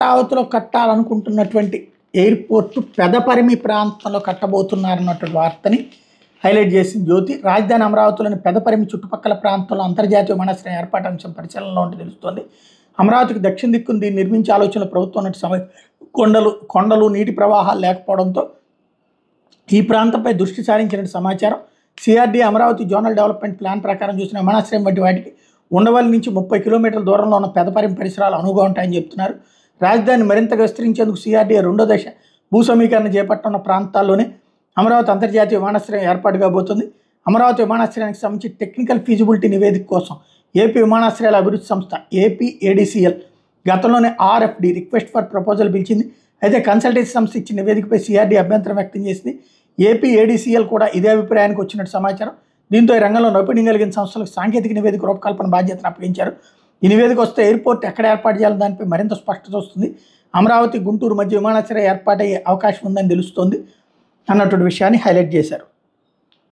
అమరావతిలో కట్టాలనుకుంటున్నటువంటి ఎయిర్పోర్టు పెదపరిమి ప్రాంతంలో కట్టబోతున్నారన్నటువంటి వార్తని హైలైట్ చేసింది జ్యోతి. రాజధాని అమరావతిలోని పెదపరిమి చుట్టుపక్కల ప్రాంతంలో అంతర్జాతీయ విమానాశ్రయం ఏర్పాటు అంశం పరిశీలనలో ఉంటే తెలుస్తోంది. అమరావతికి దక్షిణ దిక్కును దీన్ని నిర్మించే ఆలోచనలో ప్రభుత్వం ఉన్నట్టు సమయం కొండలు నీటి ప్రవాహాలు లేకపోవడంతో ఈ ప్రాంతంపై దృష్టి సారించినట్టు సమాచారం. CRD Amaravati zonal development plan ప్రకారం చూసిన విమానాశ్రయం వంటి వాటికి ఉండవల్లి నుంచి 30 కిలోమీటర్ల దూరంలో ఉన్న పెదపరిమి పరిసరాలు అనువుగా ఉంటాయని చెప్తున్నారు. రాజధానిని మరింతగా విస్తరించేందుకు సిఆర్డీఏ రెండో దశ భూ సమీకరణ చేపట్టనున్న ప్రాంతాల్లోనే అమరావతి అంతర్జాతీయ విమానాశ్రయం ఏర్పాటు కాబోతుంది. అమరావతి విమానాశ్రయానికి సంబంధించి టెక్నికల్ ఫీజిబిలిటీ నివేదిక కోసం ఏపీ విమానాశ్రయాల అభివృద్ధి సంస్థ ఏపీఏడీసీఎల్ గతంలోనే ఆర్ఎఫ్డి రిక్వెస్ట్ ఫర్ ప్రపోజల్ పిలిచింది. అయితే కన్సల్టెన్సీ సంస్థ ఇచ్చిన నివేదికపై సిఆర్డీ అభ్యంతరం వ్యక్తం చేసింది. ఏపీఏడీసీఎల్ కూడా ఇదే అభిప్రాయానికి వచ్చినట్టు సమాచారం. దీంతో ఈ రంగంలో నైపుణ్యం కలిగిన సంస్థలకు సాంకేతిక నివేదిక రూపకల్పన బాధ్యతను అప్పగించారు. ఈ నివేదిక వస్తే ఎయిర్పోర్ట్ ఎక్కడ ఏర్పాటు చేయాలని దానిపై మరింత స్పష్టత వస్తుంది. అమరావతి గుంటూరు మధ్య విమానాశ్రయం ఏర్పాటయ్యే అవకాశం ఉందని తెలుస్తోంది అన్నటువంటి విషయాన్ని హైలైట్ చేశారు.